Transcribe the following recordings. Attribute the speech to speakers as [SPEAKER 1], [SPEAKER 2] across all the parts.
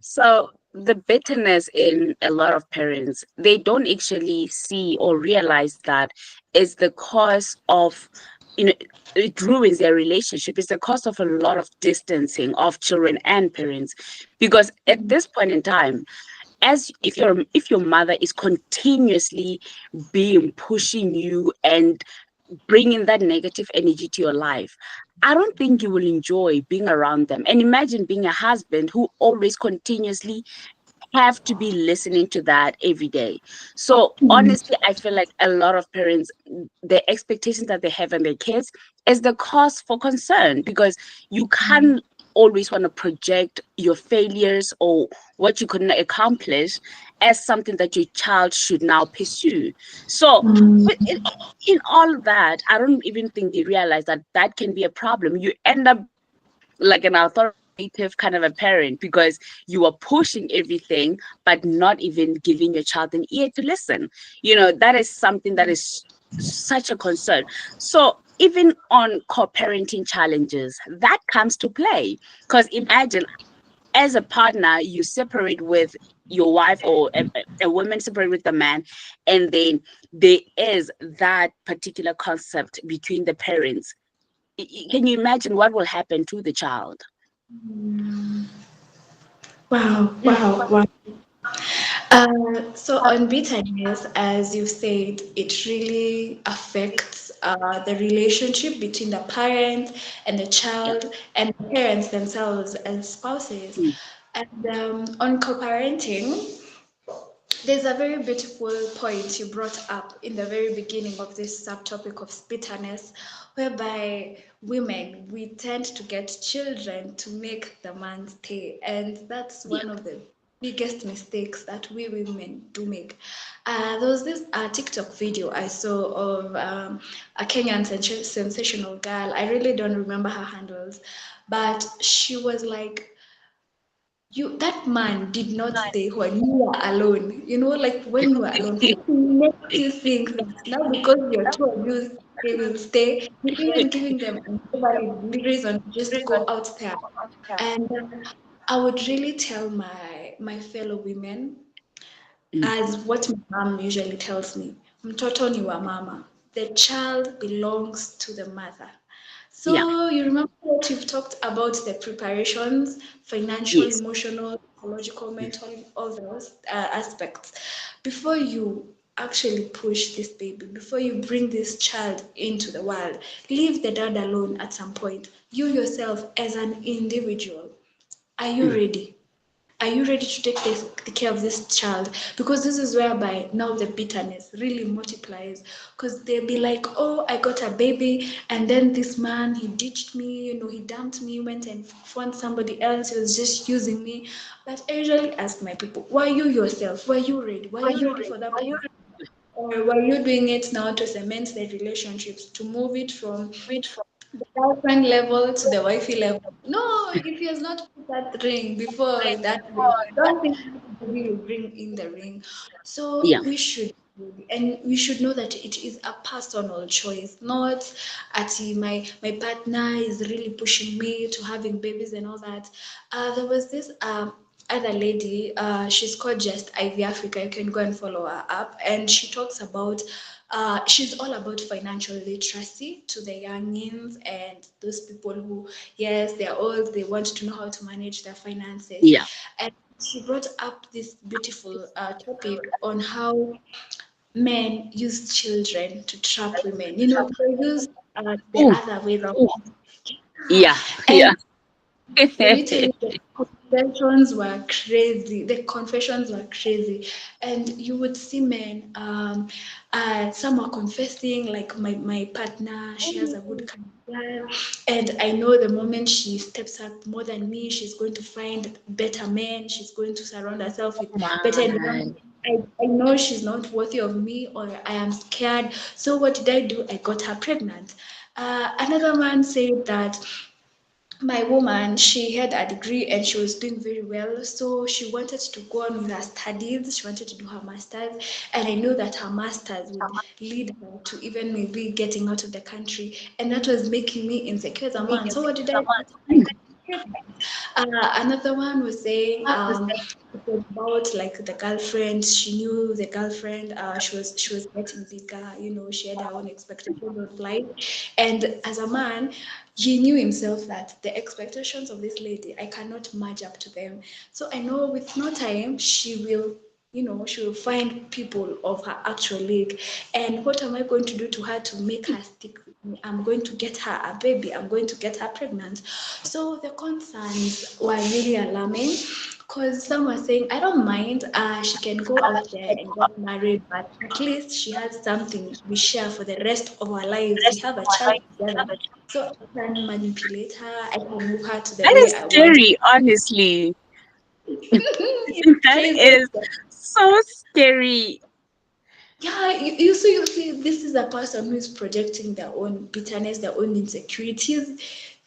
[SPEAKER 1] So the bitterness in a lot of parents, they don't actually see or realize that is the cause of, you know, it ruins their relationship. It's the cause of a lot of distancing of children and parents. Because at this point in time, as if your mother is continuously being pushing you and bringing that negative energy to your life, I don't think you will enjoy being around them. And imagine being a husband who always continuously have to be listening to that every day. So honestly, I feel like a lot of parents, the expectations that they have on their kids is the cause for concern, because you can't always want to project your failures or what you couldn't accomplish as something that your child should now pursue. So with in all that, I don't even think they realize that that can be a problem. You end up like an authoritative kind of a parent because you are pushing everything but not even giving your child an ear to listen. That is something that is such a concern. So even on co-parenting challenges, that comes to play, because imagine, as a partner, you separate with your wife, or a woman separate with the man, and then there is that particular concept between the parents. Can you imagine what will happen to the child?
[SPEAKER 2] Wow, wow, wow. So on bitterness, as you said, it really affects the relationship between the parent and the
[SPEAKER 1] Yeah.
[SPEAKER 2] child and the parents themselves as spouses.
[SPEAKER 1] Mm.
[SPEAKER 2] And on co-parenting, there's a very beautiful point you brought up in the very beginning of this subtopic of bitterness, whereby women, we tend to get children to make the man stay. And that's
[SPEAKER 1] Yeah.
[SPEAKER 2] one of the biggest mistakes that we women do make. There was this TikTok video I saw of a Kenyan sensational girl. I really don't remember her handles, but she was like, you, that man did not stay when you were alone. Like when you were alone, what makes you think that now because you're told you they will stay, you're even giving them a valid reason to just go out there? And I would really tell my fellow women,
[SPEAKER 1] Mm.
[SPEAKER 2] as what my mom usually tells me, mtoto ni wa mama. The child belongs to the mother.
[SPEAKER 1] Yeah.
[SPEAKER 2] So you remember what you've talked about, the preparations, financial,
[SPEAKER 1] Yes.
[SPEAKER 2] emotional, psychological, mental, all those aspects. Before you actually push this baby, before you bring this child into the world, leave the dad alone at some point. You yourself, as an individual, are you
[SPEAKER 1] Mm.
[SPEAKER 2] ready? Are you ready to take care of this child? Because this is whereby now the bitterness really multiplies. Because they'll be like, oh, I got a baby, and then this man, he ditched me, he dumped me, went and found somebody else, he was just using me. But I usually ask my people, why you yourself? Were you ready? Were you ready for that person? Or were you doing it now to cement the relationships, to move it from the girlfriend level to the wifey level? No, if he has not put that ring before that ring, I don't think we will bring in the ring. So
[SPEAKER 1] Yeah.
[SPEAKER 2] we should know that it is a personal choice, not at my partner is really pushing me to having babies and all that. There was this other lady, she's called Just Ivy Africa. You can go and follow her up, and she talks about she's all about financial literacy to the youngins and those people who, yes, they're old, they want to know how to manage their finances.
[SPEAKER 1] Yeah.
[SPEAKER 2] And she brought up this beautiful topic on how men use children to trap women. They use the
[SPEAKER 1] Ooh.
[SPEAKER 2] other way around.
[SPEAKER 1] Yeah.
[SPEAKER 2] And
[SPEAKER 1] Yeah.
[SPEAKER 2] let me tell you, the confessions were crazy. The confessions were crazy. And you would see men, some are confessing, like my partner, she has a good kind of girl. And I know the moment she steps up more than me, she's going to find better men. She's going to surround herself with better
[SPEAKER 1] My.
[SPEAKER 2] environment. I know she's not worthy of me, or I am scared. So what did I do? I got her pregnant. Another man said that my woman, she had a degree and she was doing very well, so she wanted to go on with her studies. She wanted to do her masters, and I know that her masters would lead her to even maybe getting out of the country, and that was making me insecure as a man. So what did I do? Another one was saying it was about like the girlfriend. She knew the girlfriend. She was getting bigger. She had her own expectations of life, and as a man, he knew himself that the expectations of this lady, I cannot match up to them. So I know with no time she will. She will find people of her actual league. And what am I going to do to her to make her stick with me? I'm going to get her a baby. I'm going to get her pregnant. So the concerns were really alarming because some were saying, I don't mind, she can go out there and get married, but at least she has something we share for the rest of our lives. We have a child together. So I can manipulate her, I can move her to the
[SPEAKER 1] That
[SPEAKER 2] way
[SPEAKER 1] is
[SPEAKER 2] I want.
[SPEAKER 1] scary, honestly.
[SPEAKER 2] It's
[SPEAKER 1] That
[SPEAKER 2] crazy.
[SPEAKER 1] is so scary.
[SPEAKER 2] Yeah, you see, this is a person who is projecting their own bitterness, their own insecurities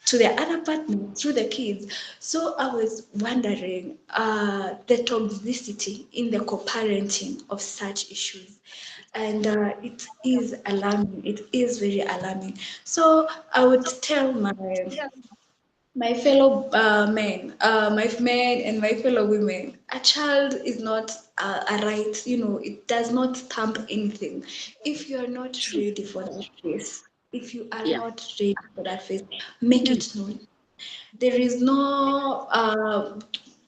[SPEAKER 2] to the other partner through the kids. So I was wondering the toxicity in the co-parenting of such issues. And it is alarming. It is very alarming. So I would tell my fellow men, my men and my fellow women, a child is not a right, it does not stamp anything. If you are not
[SPEAKER 1] True.
[SPEAKER 2] ready for that phase, if you are
[SPEAKER 1] Yeah.
[SPEAKER 2] not ready for that phase, make
[SPEAKER 1] Mm.
[SPEAKER 2] it known. There is no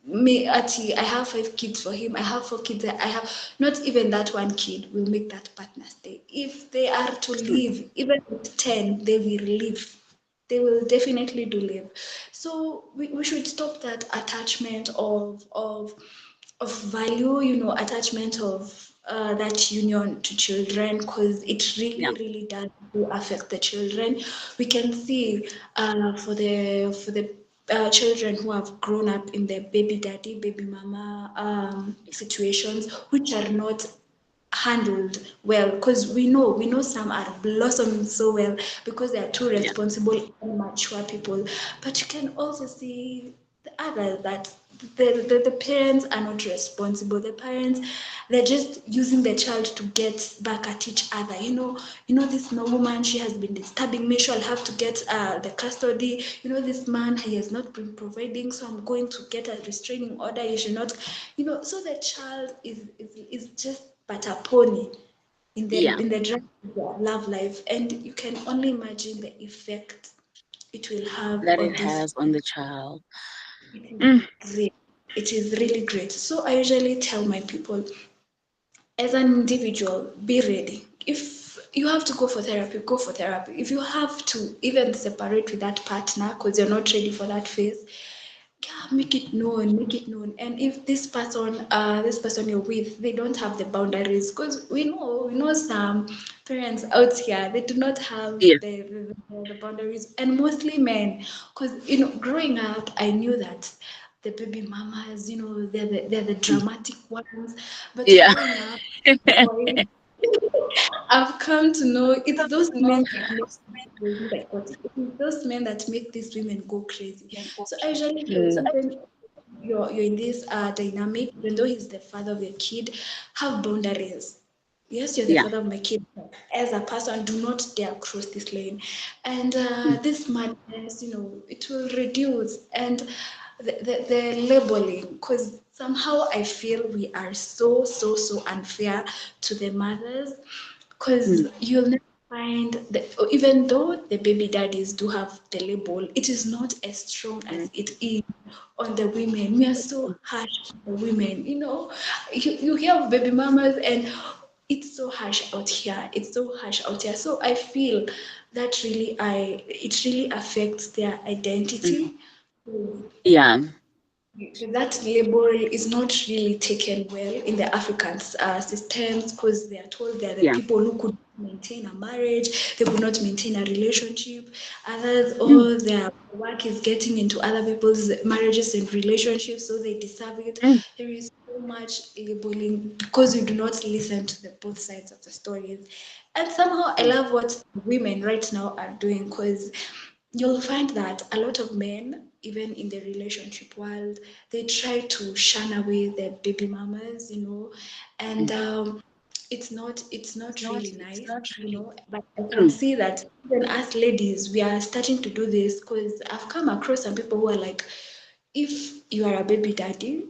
[SPEAKER 2] me Ati, I have 5 kids for him, I have 4 kids, I have not even that one kid will make that partner stay. If they are to
[SPEAKER 1] True.
[SPEAKER 2] leave, even at 10, they will leave. They will definitely do live. So we should stop that attachment of value, attachment of that union to children, because it
[SPEAKER 1] Yeah.
[SPEAKER 2] really does do affect the children. We can see for the children who have grown up in the baby daddy, baby mama situations, which are not handled well, because we know some are blossoming so well because they are two
[SPEAKER 1] Yeah.
[SPEAKER 2] responsible and mature people, but you can also see the others that the parents are not responsible. The parents, they're just using the child to get back at each other. This woman, she has been disturbing me, so I'll have to get the custody. This man, he has not been providing, so I'm going to get a restraining order. You should not, so the child is just but a pony in the
[SPEAKER 1] Yeah.
[SPEAKER 2] in the drive of their love life, and you can only imagine the effect it will have
[SPEAKER 1] That it
[SPEAKER 2] on this.
[SPEAKER 1] has on the child.
[SPEAKER 2] It is
[SPEAKER 1] Mm.
[SPEAKER 2] great. It is really great. So I usually tell my people, as an individual, be ready. If you have to go for therapy, go for therapy. If you have to even separate with that partner because you're not ready for that phase, yeah, make it known, make it known. And if this person you're with, they don't have the boundaries, because we know some parents out here, they do not have
[SPEAKER 1] Yeah.
[SPEAKER 2] the boundaries, and mostly men, because growing up, I knew that the baby mamas, they're the dramatic ones, but
[SPEAKER 1] Yeah.
[SPEAKER 2] growing up, boy, I've come to know it's those men that make these women psychotic. It's those men that make these women go crazy. So I usually say,
[SPEAKER 1] Mm.
[SPEAKER 2] even you're in this dynamic, even though he's the father of your kid, have boundaries. Yes, you're the
[SPEAKER 1] Yeah.
[SPEAKER 2] father of my kid. But as a person, do not dare cross this lane. And
[SPEAKER 1] Mm.
[SPEAKER 2] this madness, it will reduce. And the labeling, because somehow I feel we are so, so, so unfair to the mothers, because
[SPEAKER 1] Mm.
[SPEAKER 2] you'll never find even though the baby daddies do have the label, it is not as strong as
[SPEAKER 1] Mm.
[SPEAKER 2] it is on the women. We are so harsh on the women. You hear of baby mamas, and it's so harsh out here. It's so harsh out here. So I feel that it really affects their
[SPEAKER 1] Mm.
[SPEAKER 2] identity.
[SPEAKER 1] Yeah.
[SPEAKER 2] That label is not really taken well in the African systems, because they are told they are the
[SPEAKER 1] Yeah.
[SPEAKER 2] people who could maintain a marriage, they could not maintain a relationship. Others,
[SPEAKER 1] Mm.
[SPEAKER 2] all their work is getting into other people's marriages and relationships, so they deserve it.
[SPEAKER 1] Mm.
[SPEAKER 2] There is so much labeling because you do not listen to the both sides of the stories. And somehow I
[SPEAKER 1] Mm.
[SPEAKER 2] love what women right now are doing, because you'll find that a lot of men, even in the relationship world, they try to shun away their baby mamas, and
[SPEAKER 1] Mm.
[SPEAKER 2] it's not really nice, but I can
[SPEAKER 1] Mm.
[SPEAKER 2] see that even as ladies we are starting to do this, because I've come across some people who are like, if you are a baby daddy,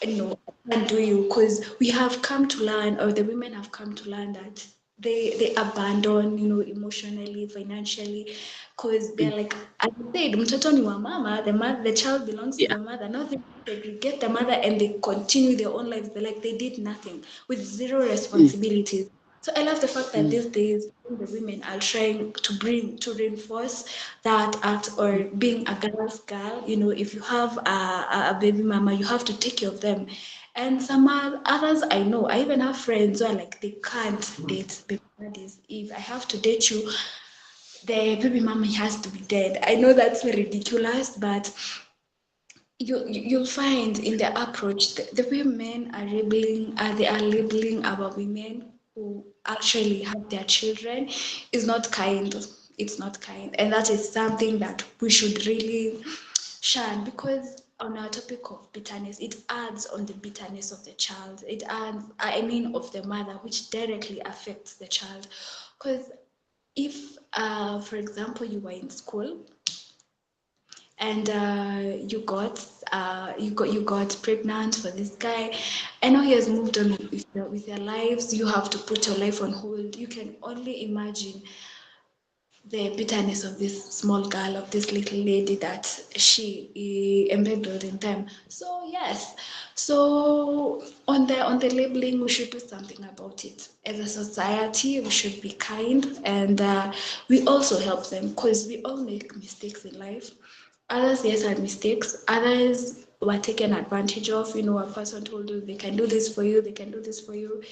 [SPEAKER 2] no, I can't do you, because we have come to learn, or the women have come to learn that they abandon, emotionally, financially, because they're
[SPEAKER 1] Mm.
[SPEAKER 2] like, as I said, mtoto ni wa mama, the child belongs to
[SPEAKER 1] Yeah.
[SPEAKER 2] the mother. Now they segregate the mother and they continue their own lives. They're like they did nothing with zero
[SPEAKER 1] Mm.
[SPEAKER 2] responsibilities. So I love the fact that
[SPEAKER 1] Mm.
[SPEAKER 2] these days the women are trying to reinforce that act, or
[SPEAKER 1] Mm.
[SPEAKER 2] being a girl's girl. If you have a baby mama, you have to take care of them. And some others I know, I even have friends who are like they can't date baby daddies. If I have to date you, the baby mama has to be dead. I know that's ridiculous, but you'll find in the approach the way men are labeling our women who actually have their children is not kind. It's not kind, and that is something that we should really shun, because on our topic of bitterness, it adds on the bitterness of the child. It adds, I mean, of the mother, which directly affects the child. Because if, for example, you were in school and you got pregnant for this guy. I know he has moved on with their lives. You have to put your life on hold. You can only imagine the bitterness of this small girl, of this little lady that she embedded in them. So yes, so on the labeling, we should do something about it. As a society, we should be kind, and we also help them, because we all make mistakes in life. Others, yes, had mistakes. Others were taken advantage of. A person told you they can do this for you, they can do this for you,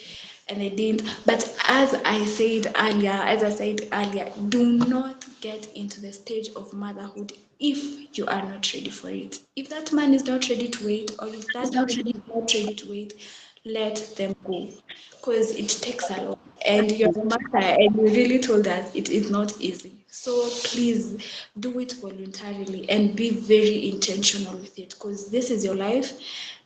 [SPEAKER 2] and they didn't. But as I said earlier, do not get into the stage of motherhood if you are not ready for it. If that man is not ready to wait, or if that woman is not ready to wait, let them go, because it takes a lot. And you're a mother, and you really told us it is not easy. So please do it voluntarily and be very intentional with it, because this is your life,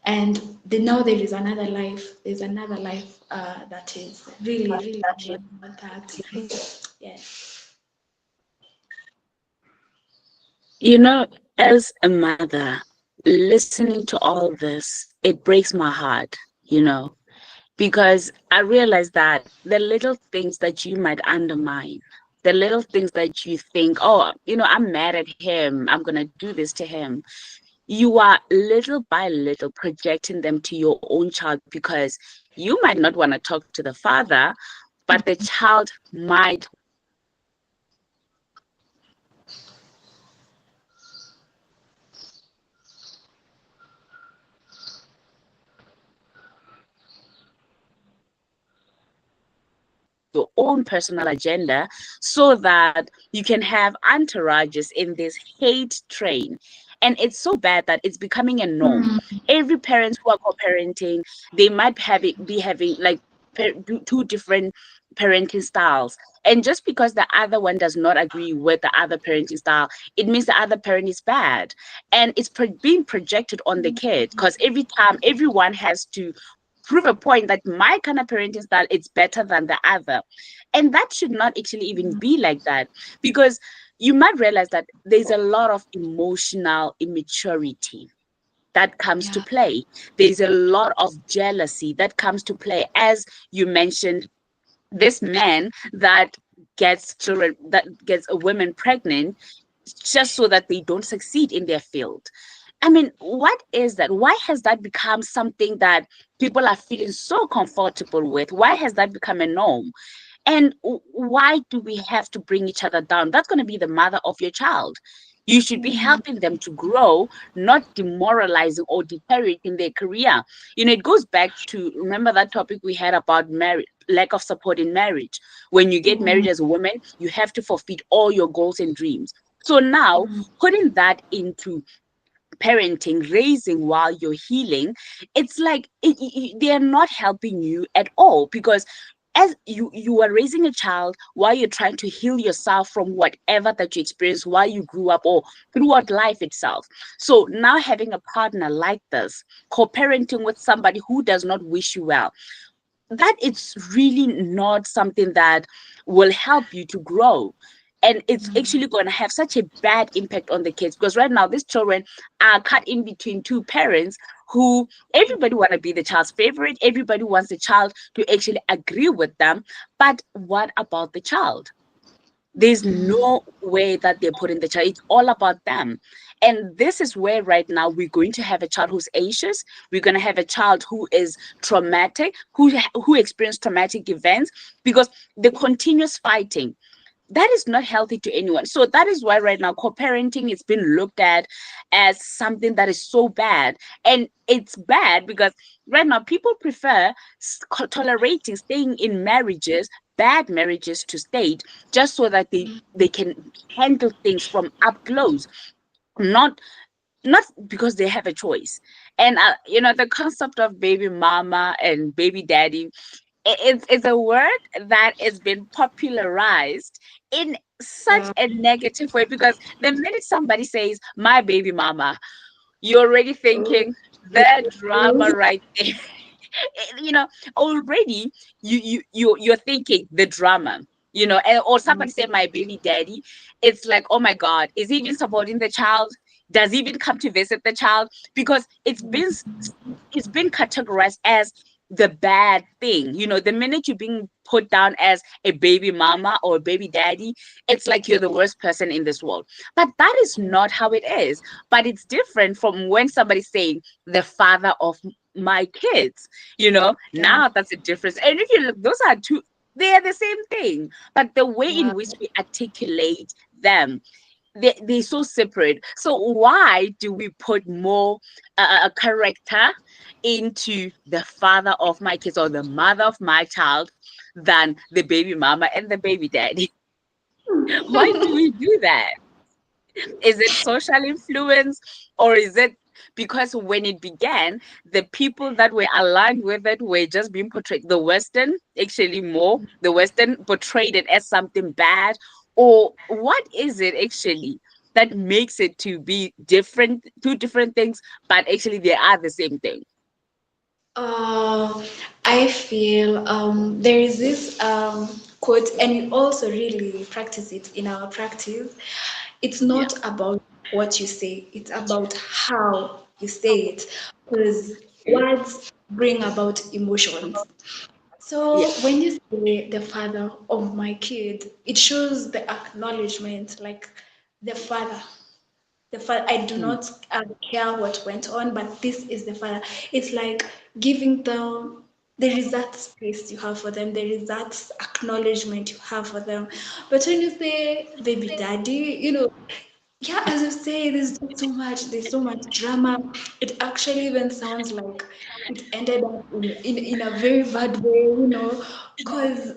[SPEAKER 2] and now there is another life. There's another life that is really, really important. Yes.
[SPEAKER 1] You know, as a mother, listening to all this, it breaks my heart, because I realize that the little things that you might undermine, the little things that you think, oh, I'm mad at him, I'm going to do this to him, you are little by little projecting them to your own child, because you might not want to talk to the father, but the child might your own personal agenda, so that you can have entourages in this hate train. And it's so bad that it's becoming a norm. Every parent who are co-parenting, they might be having like two different parenting styles. And just because the other one does not agree with the other parenting style, it means the other parent is bad. And it's being projected on the kid, because every time everyone has to prove a point that my kind of parenting style is better than the other. And that should not actually even be like that, because you might realize that there's a lot of emotional immaturity that comes to
[SPEAKER 2] Yeah.
[SPEAKER 1] play. There's a lot of jealousy that comes to play. As you mentioned, this man that gets children, that gets a woman pregnant just so that they don't succeed in their field. I mean, what is that? Why has that become something that people are feeling so comfortable with? Why has that become a norm? And why do we have to bring each other down? That's going to be the mother of your child. You should be helping them to grow, not demoralizing or deteriorating their career. It goes back to, remember that topic we had about marriage, lack of support in marriage. When you get married as a woman, you have to forfeit all your goals and dreams. So now, putting that into parenting, raising while you're healing, it's like they're not helping you at all, because as you are raising a child while you're trying to heal yourself from whatever that you experienced while you grew up or throughout life itself. So now having a partner like this, co-parenting with somebody who does not wish you well, that it's really not something that will help you to grow. And it's actually going to have such a bad impact on the kids, because right now these children are cut in between two parents who everybody want to be the child's favorite, everybody wants the child to actually agree with them, but what about the child? There's no way that they're putting the child. It's all about them. And this is where right now we're going to have a child who's anxious. We're going to have a child who is traumatic, who experienced traumatic events, because the continuous fighting, that is not healthy to anyone. So that is why right now co-parenting is being looked at as something that is so bad. And it's bad because right now people prefer tolerating staying in marriages, bad marriages, to state, just so that they can handle things from up close, not because they have a choice. And the concept of baby mama and baby daddy, it's a word that has been popularized in such
[SPEAKER 2] Yeah.
[SPEAKER 1] a negative way, because the minute somebody says my baby mama, you're already
[SPEAKER 2] Oh,
[SPEAKER 1] thinking the drama right there. you know Already you're thinking the drama, or somebody say my baby daddy. It's like, oh my god, is he even supporting the child? Does he even come to visit the child? Because it's been categorized as the bad thing. The minute you're being put down as a baby mama or a baby daddy, it's like you're the worst person in this world. But that is not how it is. But it's different from when somebody's saying the father of my kids.
[SPEAKER 2] yeah.
[SPEAKER 1] Now that's a difference. And if you look, those are two, they are the same thing, but the way in
[SPEAKER 2] Yeah.
[SPEAKER 1] which we articulate them, they're so separate. So why do we put more a character into the father of my kids or the mother of my child than the baby mama and the baby daddy? Why do we do that? Is it social influence, or is it because when it began, the people that were aligned with it were just being portrayed? The Western portrayed it as something bad, or what is it actually that makes it to be different, two different things, but actually they are the same thing?
[SPEAKER 2] Uh, I feel there is this quote, and we also really practice it in our practice. It's
[SPEAKER 1] Yeah.
[SPEAKER 2] not about what you say, it's about how you say it, because
[SPEAKER 1] Mm.
[SPEAKER 2] words bring about emotions.
[SPEAKER 1] Yeah.
[SPEAKER 2] So when you say the father of my kid, it shows the acknowledgement, like the father. The father, I do
[SPEAKER 1] Mm.
[SPEAKER 2] not care what went on, but this is the father. It's like giving them, there is that space you have for them, there is that acknowledgement you have for them. But when you say baby daddy, yeah, as you say, there's so much drama. It actually even sounds like it ended up in a very bad way, because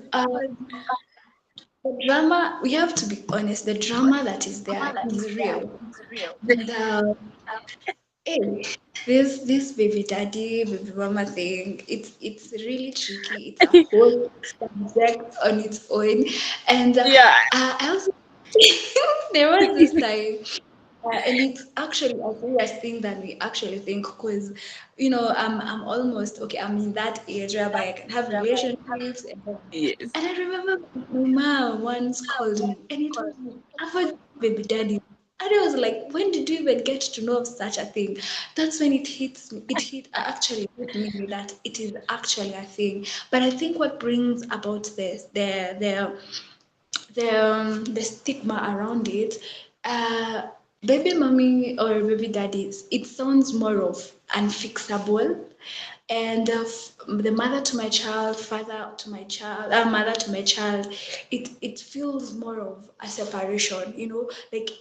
[SPEAKER 2] the drama, we have to be honest, the drama that is there is real. And hey, this baby daddy, baby mama thing, it's really tricky. It's a whole subject on its own. And
[SPEAKER 1] Yeah.
[SPEAKER 2] I also there was this time, and it's actually a serious thing that we actually think, because I'm almost okay. I'm in that age whereby I can have relationships,
[SPEAKER 1] Yes.
[SPEAKER 2] and I remember my mom once called me, and it was about baby daddy. And I was like, when did you even get to know of such a thing? That's when it hits me. Actually hit me that it is actually a thing. But I think what brings about this, the stigma around it, uh, baby mommy or baby daddies, it sounds more of unfixable. And the mother to my child, father to my child, mother to my child, it feels more of a separation, like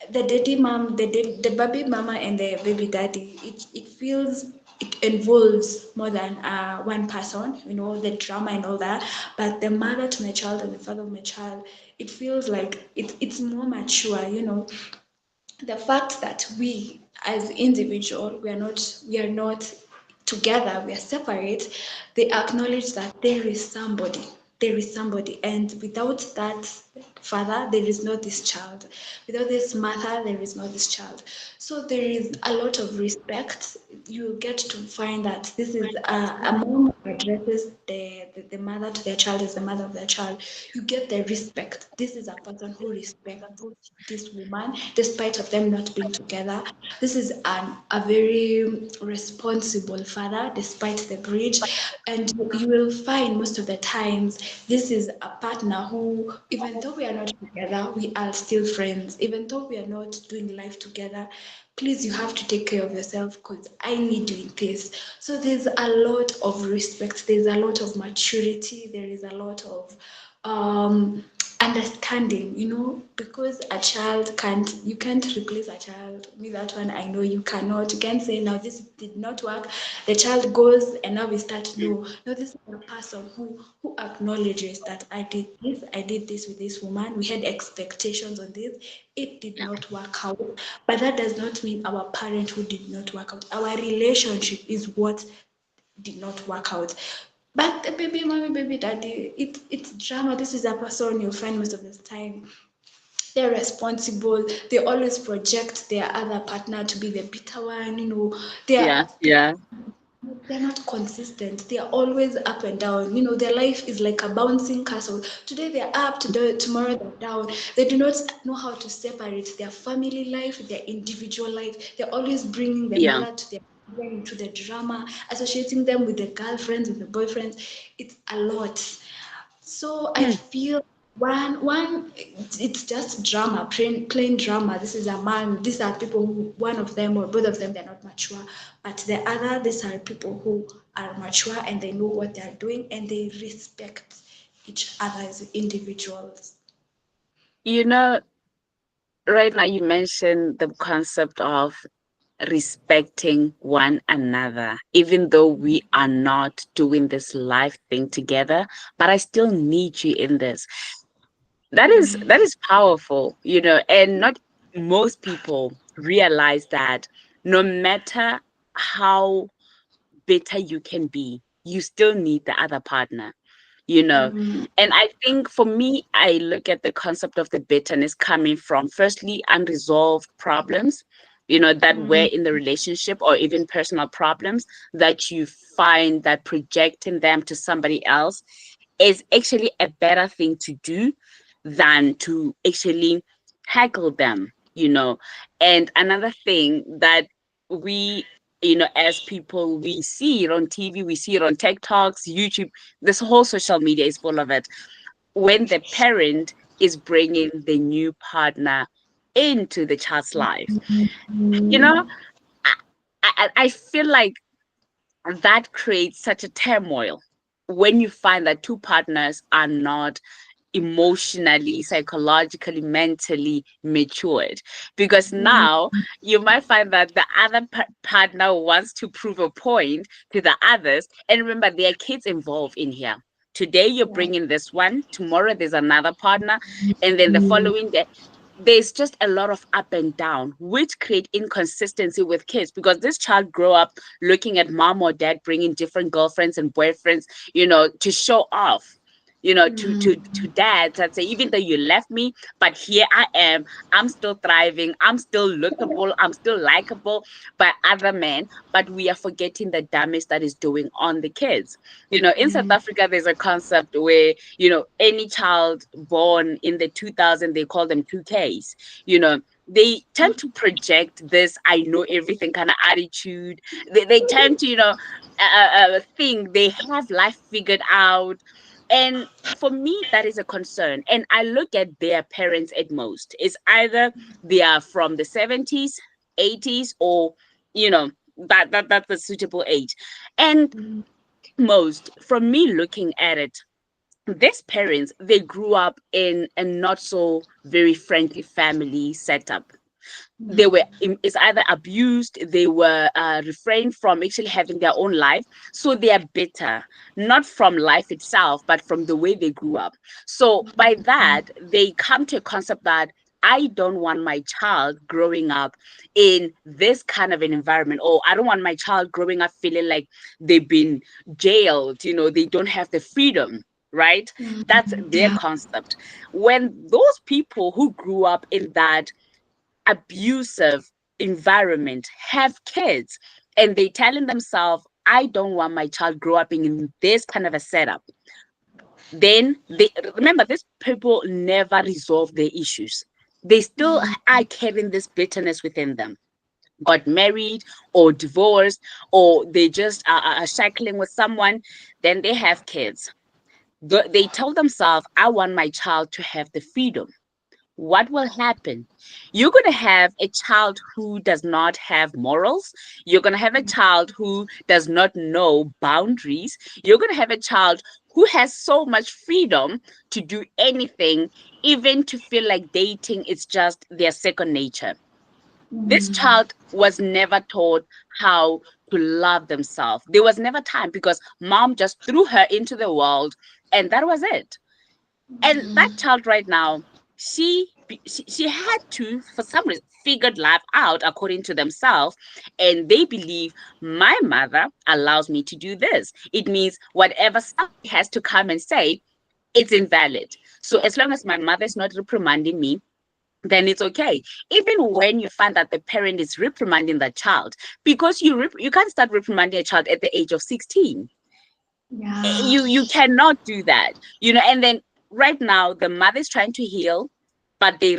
[SPEAKER 2] the daddy mom, the baby mama and the baby daddy, it feels, it involves more than one person, the drama and all that. But the mother to my child and the father of my child, it feels like it's more mature, the fact that we as individual, we are not together, we are separate. They acknowledge that there is somebody, and without that father there is not this child, without this mother there is not this child. So there is a lot of respect. you get to find that this is a mom who addresses the mother to their child as the mother of their child. You get the respect. This is a person who respects this woman despite of them not being together. This is a very responsible father despite the breach. And you will find most of the times this is a partner who, even though we are not together, we are still friends. Even though we are not doing life together, please, you have to take care of yourself because I need you in this. So there's a lot of respect, there's a lot of maturity, there is a lot of um, understanding, because a child you can't replace a child. Me, that one, I know you cannot. You can't say, now this did not work. The child goes and now we start, no. No, this is a person who acknowledges that I did this with this woman. We had expectations on this. It did not work out. But that does not mean our parenthood did not work out. Our relationship is what did not work out. But the baby mommy, baby daddy, it's drama. This is a person you'll find most of the time. They're responsible. They always project their other partner to be the bitter one.
[SPEAKER 1] Yeah, yeah,
[SPEAKER 2] They're not consistent. They are always up and down. Their life is like a bouncing castle. Today they're up, today, tomorrow they're down. They do not know how to separate their family life, their individual life. They're always bringing the
[SPEAKER 1] yeah.
[SPEAKER 2] mother to their children into the drama, associating them with the girlfriends, with the boyfriends. It's a lot. So I
[SPEAKER 1] Mm.
[SPEAKER 2] feel one it's just drama, plain drama. This is a man. These are people who, one of them or both of them, they're not mature, but the other, these are people who are mature and they know what they are doing and they respect each other as individuals.
[SPEAKER 1] You know, right now you mentioned the concept of respecting one another, even though we are not doing this life thing together, but I still need you in this. That is powerful, and not most people realize that no matter how bitter you can be, you still need the other partner you know
[SPEAKER 2] Mm,
[SPEAKER 1] and I think for me, I look at the concept of the bitterness coming from firstly unresolved problems that were
[SPEAKER 2] mm,
[SPEAKER 1] in the relationship, or even personal problems that you find that projecting them to somebody else is actually a better thing to do than to actually heckle them. And another thing that we, as people, we see it on TV, we see it on TikToks, YouTube, this whole social media is full of it. When the parent is bringing the new partner into the child's life, you know, I, I feel like that creates such a turmoil when you find that two partners are not emotionally, psychologically, mentally matured. Because now you might find that the other partner wants to prove a point to the others. And remember, there are kids involved in here. Today you're
[SPEAKER 2] yeah.
[SPEAKER 1] bringing this one, tomorrow there's another partner, and then the following day there's just a lot of up and down, which create inconsistency with kids, because this child grow up looking at mom or dad bringing different girlfriends and boyfriends, to show off, to dads that say, even though you left me, but here I am, I'm still thriving, I'm still lookable, I'm still likable by other men, but we are forgetting the damage that is doing on the kids. In South Africa, there's a concept where, any child born in the 2000, they call them 2Ks, they tend to project this I know everything kind of attitude. They tend to, think they have life figured out. And for me, that is a concern. And I look at their parents at most. It's either they are from the 70s, 80s, or, that's a suitable age. And most, from me looking at it, these parents, they grew up in a not so very friendly family setup. They were is either abused, they were refrained from actually having their own life, so they are bitter, not from life itself but from the way they grew up. So by that, they come to a concept that I don't want my child growing up in this kind of an environment, or I don't want my child growing up feeling like they've been jailed, they don't have the freedom, right? That's their
[SPEAKER 2] Yeah.
[SPEAKER 1] concept. When those people who grew up in that abusive environment have kids, and they telling themselves, I don't want my child grow up in this kind of a setup. Then they remember, these people never resolve their issues. They still are carrying this bitterness within them. Got married or divorced, or they just are shackling with someone, then they have kids. They tell themselves, I want my child to have the freedom. What will happen? You're going to have a child who does not have morals. You're going to have a child who does not know boundaries. You're going to have a child who has so much freedom to do anything, even to feel like dating is just their second nature. This child was never taught how to love themselves. There was never time because mom just threw her into the world, and that was it. And that child right now, she had to, for some reason, figured life out according to themselves, and they believe my mother allows me to do this. It means whatever somebody has to come and say, it's invalid. So as long as my mother is not reprimanding me, then it's okay. Even when you find that the parent is reprimanding the child, because you can't start reprimanding a child at the age of 16.
[SPEAKER 2] Yeah.
[SPEAKER 1] You cannot do that, and then right now the mother is trying to heal, but they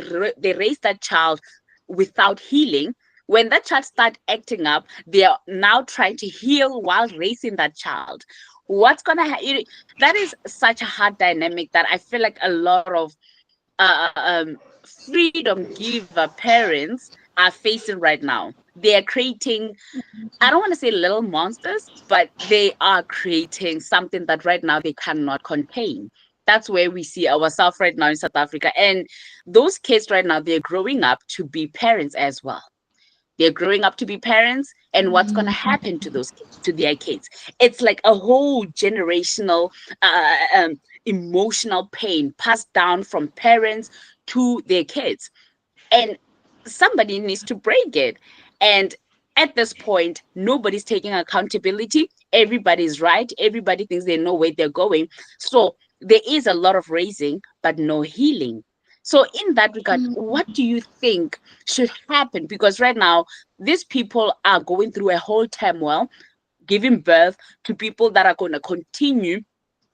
[SPEAKER 1] raise that child without healing. When that child start acting up, they are now trying to heal while raising that child. What's gonna that is such a hard dynamic that I feel like a lot of freedom giver parents are facing right now. They are creating, I don't want to say little monsters, but they are creating something that right now they cannot contain. That's where we see ourselves right now in South Africa. And those kids right now, they're growing up to be parents as well. They're growing up to be parents, and what's going to happen to those kids, to their kids? It's like a whole generational emotional pain passed down from parents to their kids. And somebody needs to break it. And at this point, nobody's taking accountability. Everybody's right. Everybody thinks they know where they're going. So there is a lot of raising, but no healing. So, in that regard, what do you think should happen? Because right now, these people are going through a whole turmoil, giving birth to people that are going to continue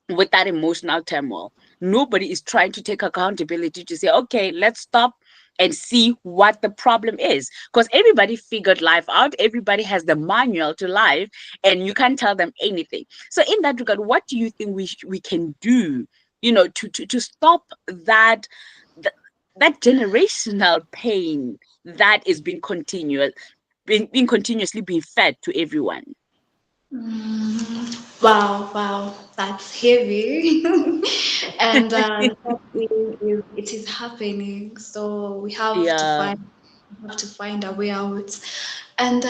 [SPEAKER 1] with that emotional turmoil. Nobody is trying to take accountability to say, okay, let's stop and see what the problem is. Because everybody figured life out, everybody has the manual to life, and you can't tell them anything. So, in that regard, what do you think we can do, to stop th- that generational pain that is being continual, being continuously being fed to everyone?
[SPEAKER 2] Wow, wow, that's heavy. And it is happening. So
[SPEAKER 1] Yeah,
[SPEAKER 2] we have to find a way out. And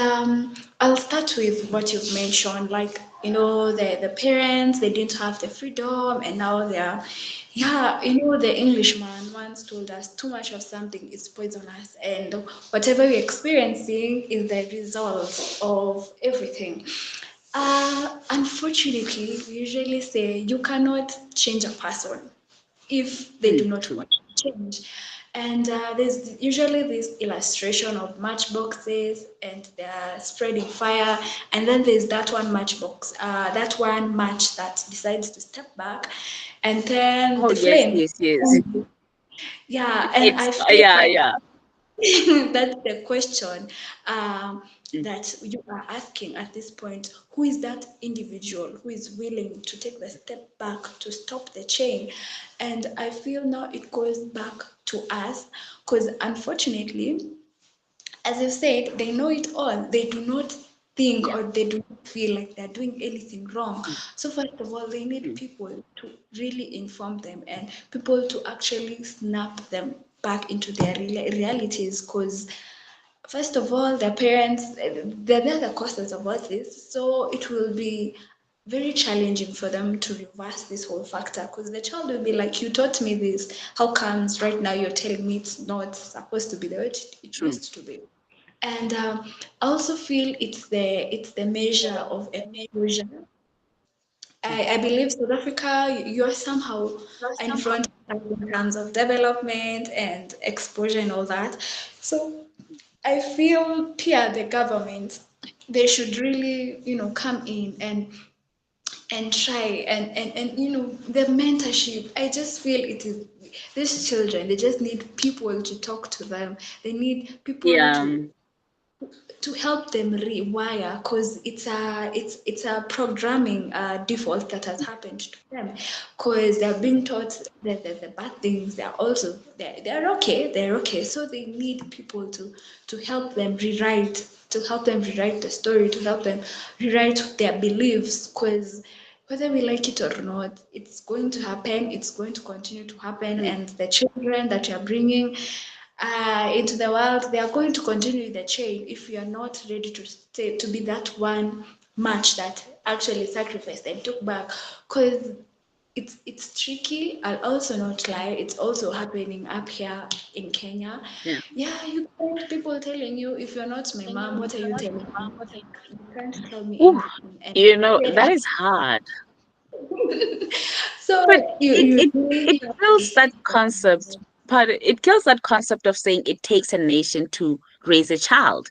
[SPEAKER 2] I'll start with what you've mentioned, like the parents they didn't have the freedom, and now they're yeah, the Englishman once told us too much of something is poisonous, and whatever we're experiencing is the result of everything. Unfortunately, we usually say you cannot change a person if they do not
[SPEAKER 1] true.
[SPEAKER 2] want to change. And there's usually this illustration of matchboxes, and they're spreading fire. And then there's that one matchbox, that one match that decides to step back, and then
[SPEAKER 1] Oh,
[SPEAKER 2] the
[SPEAKER 1] yes,
[SPEAKER 2] flame.
[SPEAKER 1] yes, yes.
[SPEAKER 2] Yeah, and
[SPEAKER 1] It's
[SPEAKER 2] I feel
[SPEAKER 1] yeah,
[SPEAKER 2] like
[SPEAKER 1] yeah.
[SPEAKER 2] that's the question um,
[SPEAKER 1] Mm,
[SPEAKER 2] that you are asking at this point. Who is that individual who is willing to take the step back to stop the chain? And I feel now it goes back to us because unfortunately, as you said, they know it all. They do not think
[SPEAKER 1] yeah,
[SPEAKER 2] or they do not feel like they're doing anything wrong.
[SPEAKER 1] mm,
[SPEAKER 2] So first of all, they need
[SPEAKER 1] mm,
[SPEAKER 2] people to really inform them and people to actually snap them back into their realities because first of all, their parents, they're the causes of all this. So it will be very challenging for them to reverse this whole factor because the child will be like, you taught me this. How comes right now you're telling me it's not supposed to be the way it
[SPEAKER 1] true.
[SPEAKER 2] used to be? And I also feel it's the measure of exposure.
[SPEAKER 1] Mm,
[SPEAKER 2] I believe South Africa, you're somehow in front of us in terms of development and exposure and all that. So I feel peer the government. they should really, come in and try and the mentorship. I just feel it is these children, they just need people to talk to them. They need people
[SPEAKER 1] Yeah.
[SPEAKER 2] to help them rewire, because it's a programming default that has happened to them, because they're being taught that the bad things, they're okay, so they need people to help them rewrite the story, to help them rewrite their beliefs, because whether we like it or not, it's going to happen, it's going to continue to happen,
[SPEAKER 1] Mm.
[SPEAKER 2] and the children that you're bringing into the world, they are going to continue the chain if you are not ready to stay, to be that one match that actually sacrificed and took back. Because it's tricky. I'll also not lie. It's also happening up here in Kenya.
[SPEAKER 1] Yeah.
[SPEAKER 2] Yeah, you get people telling you, if you're not my mom, what are you telling me? You can't tell me
[SPEAKER 1] Ooh,
[SPEAKER 2] anything. And
[SPEAKER 1] that
[SPEAKER 2] yeah,
[SPEAKER 1] is hard. But
[SPEAKER 2] so you
[SPEAKER 1] it
[SPEAKER 2] you
[SPEAKER 1] it
[SPEAKER 2] really
[SPEAKER 1] it
[SPEAKER 2] have
[SPEAKER 1] kills that
[SPEAKER 2] to.
[SPEAKER 1] concept. But it kills that concept of saying it takes a nation to raise a child.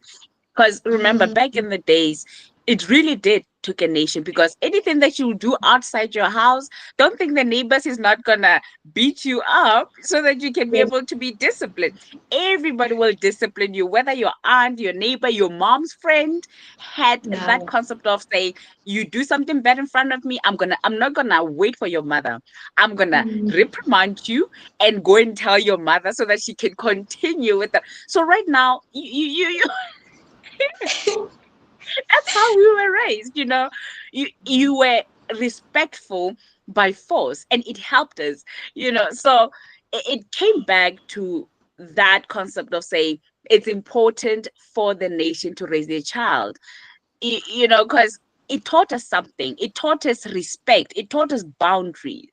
[SPEAKER 1] Because remember,
[SPEAKER 2] Mm,
[SPEAKER 1] back in the days, it really did took a nation, because anything that you do outside your house, don't think the neighbors is not gonna beat you up so that you can be
[SPEAKER 2] yes,
[SPEAKER 1] able to be disciplined. Everybody will discipline you, whether your aunt, your neighbor, your mom's friend had
[SPEAKER 2] yeah.
[SPEAKER 1] that concept of saying, you do something bad in front of me, I'm not gonna wait for your mother. I'm gonna
[SPEAKER 2] Mm,
[SPEAKER 1] reprimand you and go and tell your mother so that she can continue with that. So right now, you that's how we were raised, you were respectful by force, and it helped us, so it came back to that concept of saying it's important for the nation to raise their child, because it taught us something. It taught us respect, it taught us boundaries,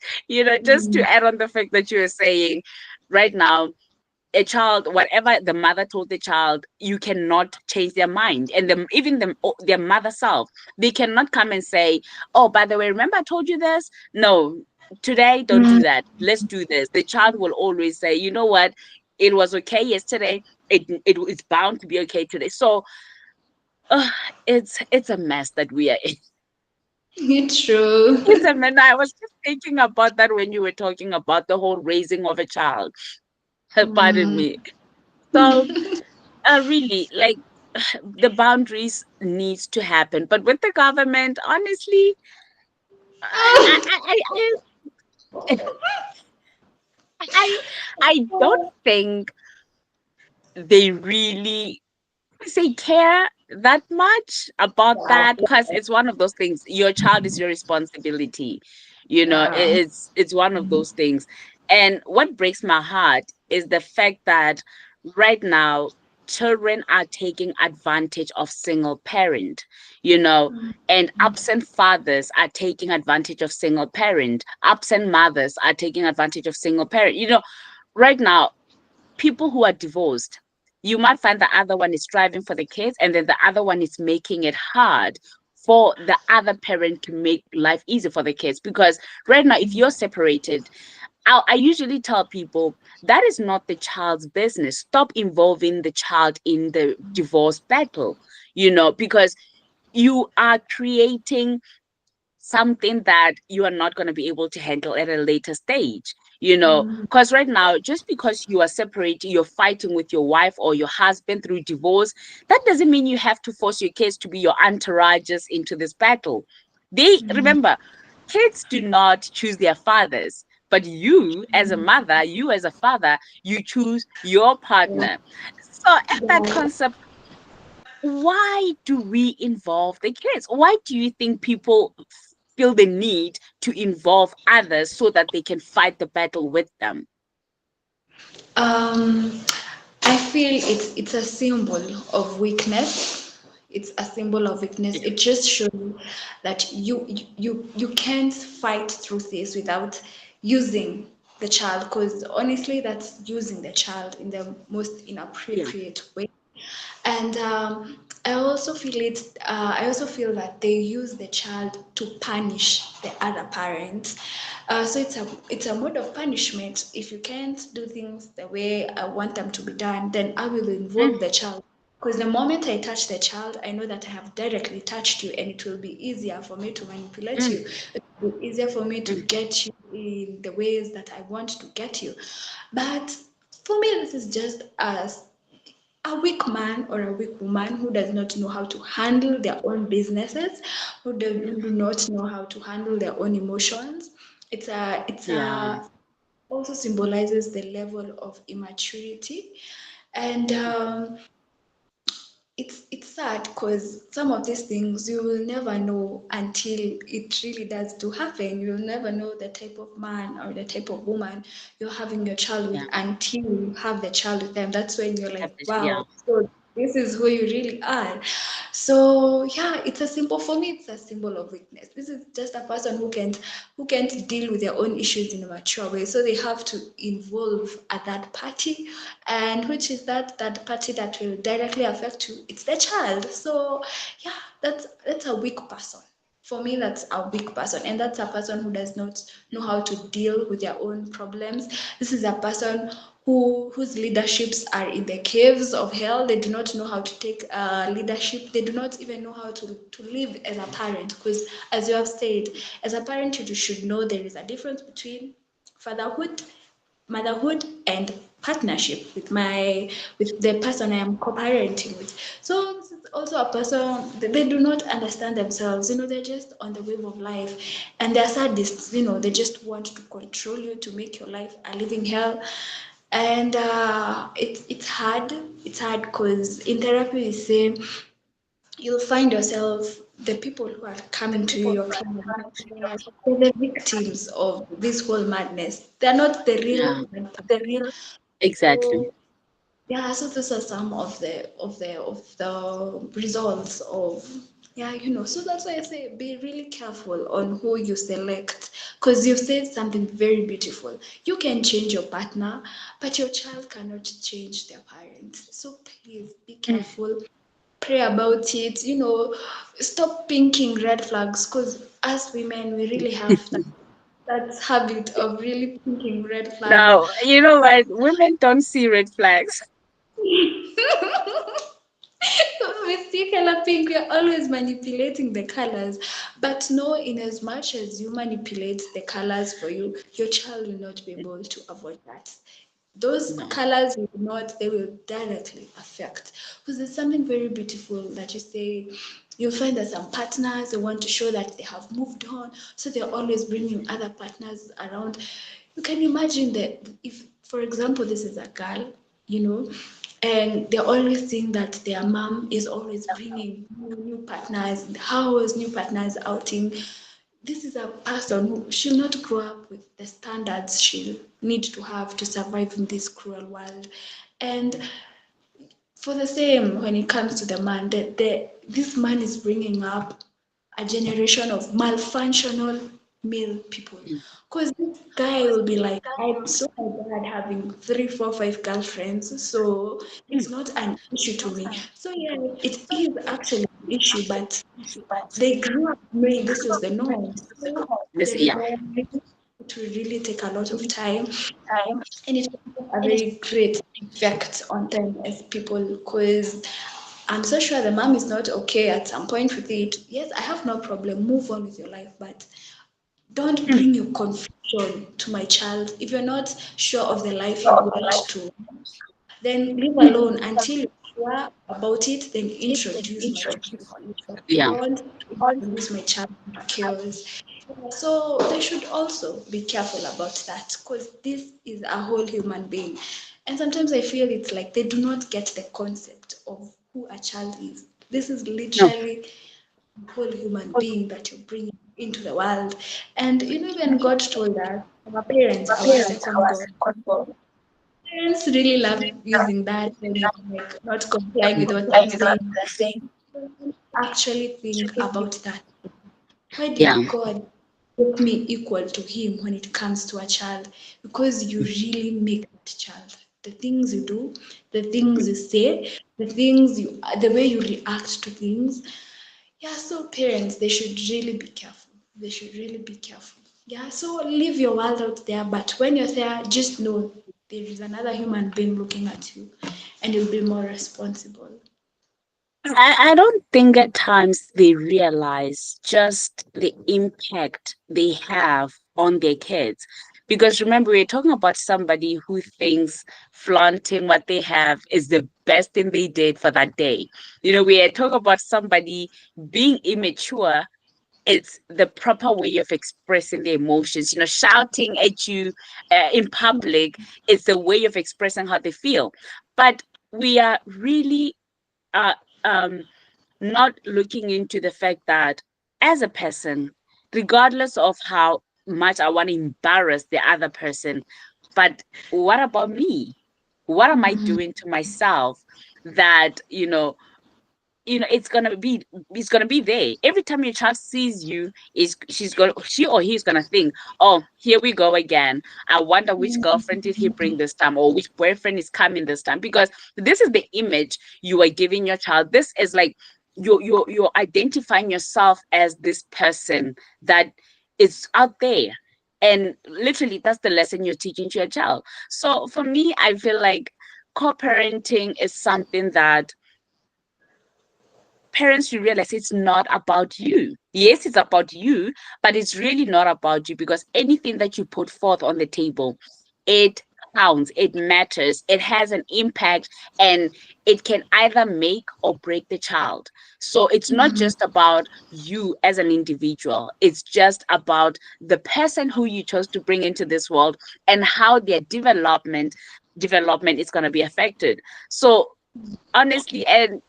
[SPEAKER 1] just to
[SPEAKER 2] mm,
[SPEAKER 1] add on the fact that you were saying right now, a child, whatever the mother told the child, you cannot change their mind. And even their mother self, they cannot come and say, oh, by the way, remember I told you this? No, today, don't do
[SPEAKER 2] mm.
[SPEAKER 1] that. Let's do this. The child will always say, you know what? It was okay yesterday. It's bound to be okay today. So uh, it's a mess that we are in.
[SPEAKER 2] It's true.
[SPEAKER 1] It's a mess. I was just thinking about that when you were talking about the whole raising of a child. Pardon
[SPEAKER 2] Mm.
[SPEAKER 1] me. So really, like, the boundaries needs to happen, but with the government, honestly, I I, I don't think they really say care that much about
[SPEAKER 2] Yeah,
[SPEAKER 1] that, because it's one of those things. Your child is your responsibility,
[SPEAKER 2] yeah.
[SPEAKER 1] it's one of those things. And what breaks my heart is the fact that right now children are taking advantage of single parent, and absent fathers are taking advantage of single parent, absent mothers are taking advantage of single parent, right now. People who are divorced, you might find the other one is striving for the kids, and then the other one is making it hard for the other parent to make life easy for the kids. Because right now, if you're separated, I usually tell people that is not the child's business. Stop involving the child in the divorce battle, because you are creating something that you are not going to be able to handle at a later stage, because right now, just because you are separated, you're fighting with your wife or your husband through divorce, that doesn't mean you have to force your kids to be your entourages into this battle. They remember, kids do not choose their fathers, but you as a mother, you as a father, you choose your partner. So at that concept, why do we involve the kids? Why do you think people feel the need to involve others so that they can fight the battle with them?
[SPEAKER 2] Um, I feel it's a symbol of weakness. It's a symbol of weakness.
[SPEAKER 1] Yeah.
[SPEAKER 2] It just shows that you can't fight through this without using the child. Because honestly, that's using the child in the most
[SPEAKER 1] Yeah.
[SPEAKER 2] inappropriate way. And I also feel it. I also feel that they use the child to punish the other parent. So it's a mode of punishment. If you can't do things the way I want them to be done, then I will
[SPEAKER 1] Mm.
[SPEAKER 2] involve the child Because the moment I touch the child, I know that I have directly touched you, and it will be easier for me to manipulate
[SPEAKER 1] Mm,
[SPEAKER 2] you. It will be easier for me to
[SPEAKER 1] mm,
[SPEAKER 2] get you in the ways that I want to get you. But for me, this is just a weak man or a weak woman who does not know how to handle their own businesses, who do not know how to handle their own emotions.
[SPEAKER 1] yeah.
[SPEAKER 2] It's also symbolizes the level of immaturity, and it's sad because some of these things you will never know until it really does to happen. You'll never know the type of man or the type of woman you're having your child
[SPEAKER 1] Yeah.
[SPEAKER 2] with until you have the child with them. That's when you're
[SPEAKER 1] Have
[SPEAKER 2] like,
[SPEAKER 1] this. Yeah.
[SPEAKER 2] wow, so this is who you really are. So yeah, it's a symbol for me. It's a symbol of weakness. This is just a person who can't deal with their own issues in a mature way. So they have to involve a third party, and which is that party that will directly affect you. It's the child. So yeah, that's a weak person. For me, that's a weak person, and that's a person who does not know how to deal with their own problems. This is a person whose leaderships are in the caves of hell. They do not know how to take leadership. They do not even know how to live as a parent. Because, as you have said, as a parent, you should know there is a difference between fatherhood, motherhood, and partnership with the person I am co-parenting with. So this is also a person they do not understand themselves. They're just on the wave of life, and they're sadists. They just want to control you to make your life a living hell. And it's hard. It's hard because in therapy we say you'll find yourself the people who are coming to you, your clients, they're the victims of this whole madness. They're not the
[SPEAKER 1] Yeah.
[SPEAKER 2] real bad person.
[SPEAKER 1] Exactly.
[SPEAKER 2] So yeah, so these are some of the results of, yeah, so that's why I say be really careful on who you select, because you've said something very beautiful. You can change your partner, but your child cannot change their parents. So please be
[SPEAKER 1] Mm.
[SPEAKER 2] careful, pray about it, stop pinking red flags, because as women we really have that habit of really pinking red flags.
[SPEAKER 1] Now, you know what? Women don't see red flags.
[SPEAKER 2] With your color pink, we're always manipulating the colors. But no, in as much as you manipulate the colors for you, your child will not be able to avoid that. Those
[SPEAKER 1] No.
[SPEAKER 2] colors will not, they will directly affect. Because there's something very beautiful that you say, you'll find that some partners, they want to show that they have moved on, so they're always bringing other partners around. You can imagine that if, for example, this is a girl, you know, and they're always seeing that their mom is always bringing new partners in the house, new partners outing. This is a person who she'll not grow up with the standards she'll need to have to survive in this cruel world. And for the same, when it comes to the man, this man is bringing up a generation of malfunctional male people.
[SPEAKER 1] Mm.
[SPEAKER 2] Because this guy will be like, I'm so bad having three, four, five girlfriends, so
[SPEAKER 1] Mm.
[SPEAKER 2] it's not an issue to me. So yeah, it is actually an issue, but they grew up knowing this was the norm. So
[SPEAKER 1] This,
[SPEAKER 2] the
[SPEAKER 1] yeah.
[SPEAKER 2] rewiring, it will really take a lot of time, and it will have a very great effect on them as people, because I'm so sure the mom is not okay at some point with it. Yes, I have no problem, move on with your life, but don't
[SPEAKER 1] Mm.
[SPEAKER 2] bring your confusion to my child. If you're not sure of the life you want to, then leave alone until you're sure about it, then introduce my child. But
[SPEAKER 1] Yeah.
[SPEAKER 2] don't introduce my child into chaos. So they should also be careful about that, because this is a whole human being. And sometimes I feel it's like they do not get the concept of who a child is. This is
[SPEAKER 1] No.
[SPEAKER 2] literally a whole human being that you're bringing into the world. And even God told us, our parents, our second God. Parents really love using that when you're like not complying with what they're saying. Actually think about that. Why
[SPEAKER 1] Yeah.
[SPEAKER 2] did God make me equal to Him when it comes to a child? Because you really make that child. The things you do, the things you say, the way you react to things. Yeah, so parents, they should really be careful. They should really be careful. Yeah, so leave your world out there, but when you're there, just know there is another human being looking at you, and you'll be more responsible.
[SPEAKER 1] I don't think at times they realize just the impact they have on their kids. Because remember, we're talking about somebody who thinks flaunting what they have is the best thing they did for that day. We're talking about somebody being immature. It's the proper way of expressing the emotions. Shouting at you in public is the way of expressing how they feel. But we are really uh, um, not looking into the fact that as a person, regardless of how much I want to embarrass the other person, but what about me? What am I
[SPEAKER 2] Mm,
[SPEAKER 1] doing to myself that, it's gonna be there every time your child sees you. Is she or he's gonna think, oh, here we go again. I wonder which girlfriend did he bring this time, or which boyfriend is coming this time, because this is the image you are giving your child. This is like you're identifying yourself as this person that is out there, and literally that's the lesson you're teaching to your child. So for me, I feel like co-parenting is something that parents should realize it's not about you. Yes, it's about you, but it's really not about you, because anything that you put forth on the table, it counts, it matters, it has an impact, and it can either make or break the child. So it's not
[SPEAKER 2] mhm,
[SPEAKER 1] just about you as an individual, it's just about the person who you chose to bring into this world and how their development is going to be affected. So honestly, and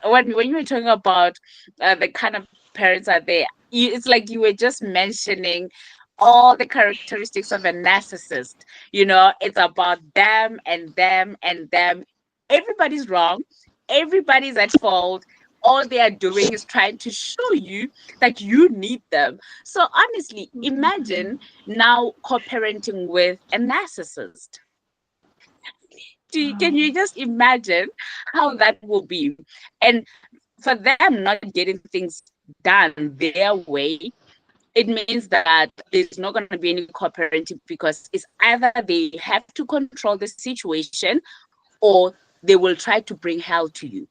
[SPEAKER 1] when you were talking about the kind of parents are there, it's like you were just mentioning all the characteristics of a narcissist. It's about them and them and them. Everybody's wrong, everybody's at fault. All they are doing is trying to show you that you need them. So honestly, imagine now co-parenting with a narcissist. Can you just imagine how that will be? And for them not getting things done their way, it means that there's not going to be any co-parenting, because it's either they have to control the situation, or they will try to bring hell to you.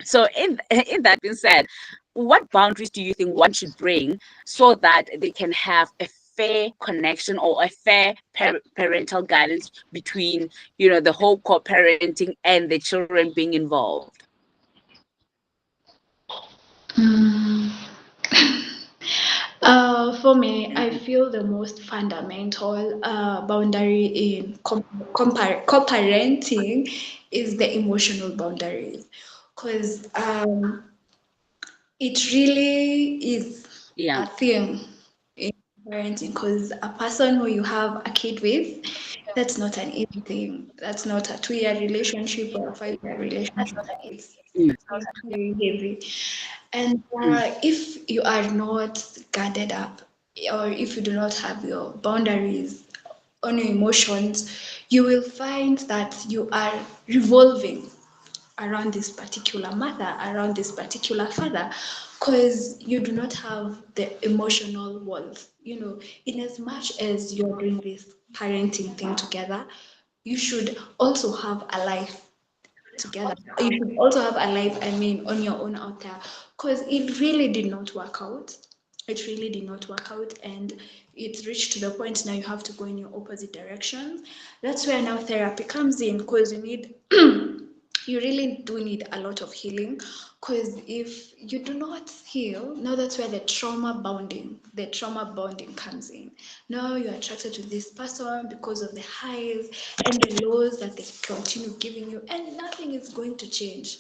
[SPEAKER 1] So in that being said, what boundaries do you think one should bring so that they can have a fair connection, or a fair parental guidance between, the whole co-parenting and the children being involved?
[SPEAKER 2] mm. For me, I feel the most fundamental boundary in co-parenting is the emotional boundaries, because it really is
[SPEAKER 1] Yeah.
[SPEAKER 2] a thing in parenting. Because a person who you have a kid with, that's not an easy thing. That's not a 2-year relationship or a 5-year relationship. It's
[SPEAKER 1] Mm,
[SPEAKER 2] very, very heavy. And
[SPEAKER 1] mm,
[SPEAKER 2] if you are not guarded up, or if you do not have your boundaries on your emotions, you will find that you are revolving around this particular mother, around this particular father, because you do not have the emotional walls. In as much as you're doing this parenting thing together, you should also have a life together. You should also have a life, on your own out there, because it really did not work out. It really did not work out, and it's reached to the point now you have to go in your opposite directions. That's where now therapy comes in, because you need you really do need a lot of healing, because if you do not heal, now that's where the trauma bonding comes in. Now you're attracted to this person because of the highs and the lows that they continue giving you, and nothing is going to change.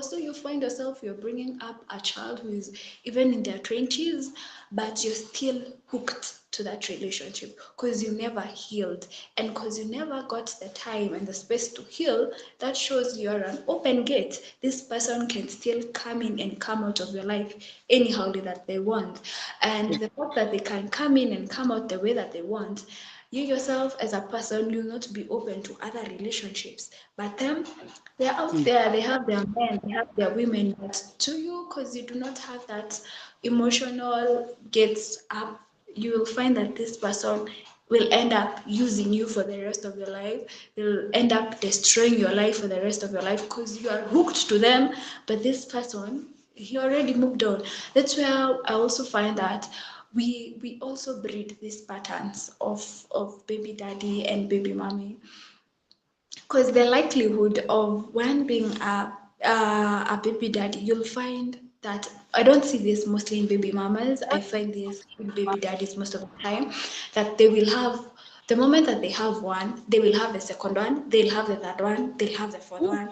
[SPEAKER 2] So you find yourself, you're bringing up a child who is even in their 20s, but you're still hooked to that relationship because you never healed, and because you never got the time and the space to heal. That shows you're an open gate. This person can still come in and come out of your life anyhow that they want, and the fact that they can come in and come out the way that they want, you yourself as a person, you'll not be open to other relationships. But them, they're out
[SPEAKER 1] mm,
[SPEAKER 2] there, they have their men, they have their women. But to you, because you do not have that emotional gets up, you will find that this person will end up using you for the rest of your life. They'll end up destroying your life for the rest of your life because you are hooked to them. But this person, he already moved on. That's where I also find that we also breed these patterns of baby daddy and baby mommy, because the likelihood of one being a baby daddy, you'll find that I don't see this mostly in baby mamas. I find this in baby daddies most of the time, that they will have the moment that they have one, they will have the second one, they'll have the third one, they'll have the fourth one,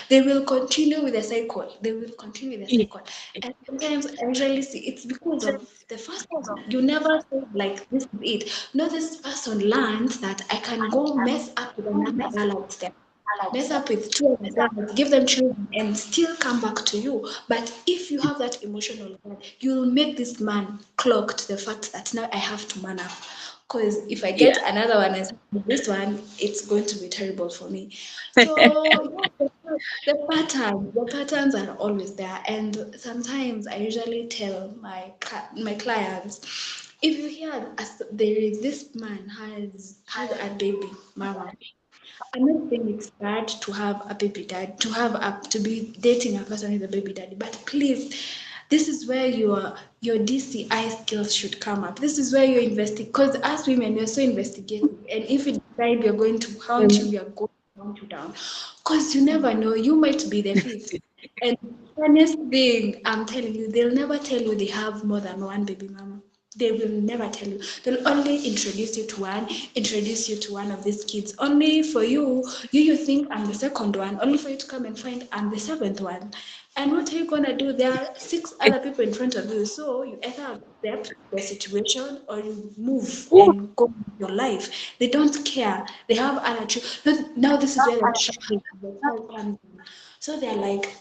[SPEAKER 2] they will continue with the cycle. They will continue with the cycle. And sometimes I usually see it's because of the first one. You never say like this is it. No, this person learns that I can go mess up with another girl out there, mess up with two other girls, give them children, and still come back to you. But if you have that emotional bond, you'll make this man clock to the fact that now I have to man up. Because if I get
[SPEAKER 1] Yeah.
[SPEAKER 2] another one as this one, it's going to be terrible for me. So yeah, the patterns are always there, and sometimes I usually tell my clients, if you hear there is this man has a baby mama, I'm not saying it's bad to have a baby dad, to be dating a person with a baby daddy, but please, this is where your DCI skills should come up. This is where you're investing, because as women, we're so investigative, and if you decide you're going to hunt you, we are going to hunt you down, because you never know, you might be the fifth. And funniest thing, I'm telling you, they'll never tell you they have more than one baby mama. They will never tell you. They'll only introduce you to one of these kids. Only for you think I'm the second one, only for you to come and find I'm the seventh one. And what are you gonna do? There are six other people in front of you. So you either accept the situation or you move
[SPEAKER 1] Ooh.
[SPEAKER 2] and go with your life. They don't care. They have other children. Now this is where the child comes in. So they're like,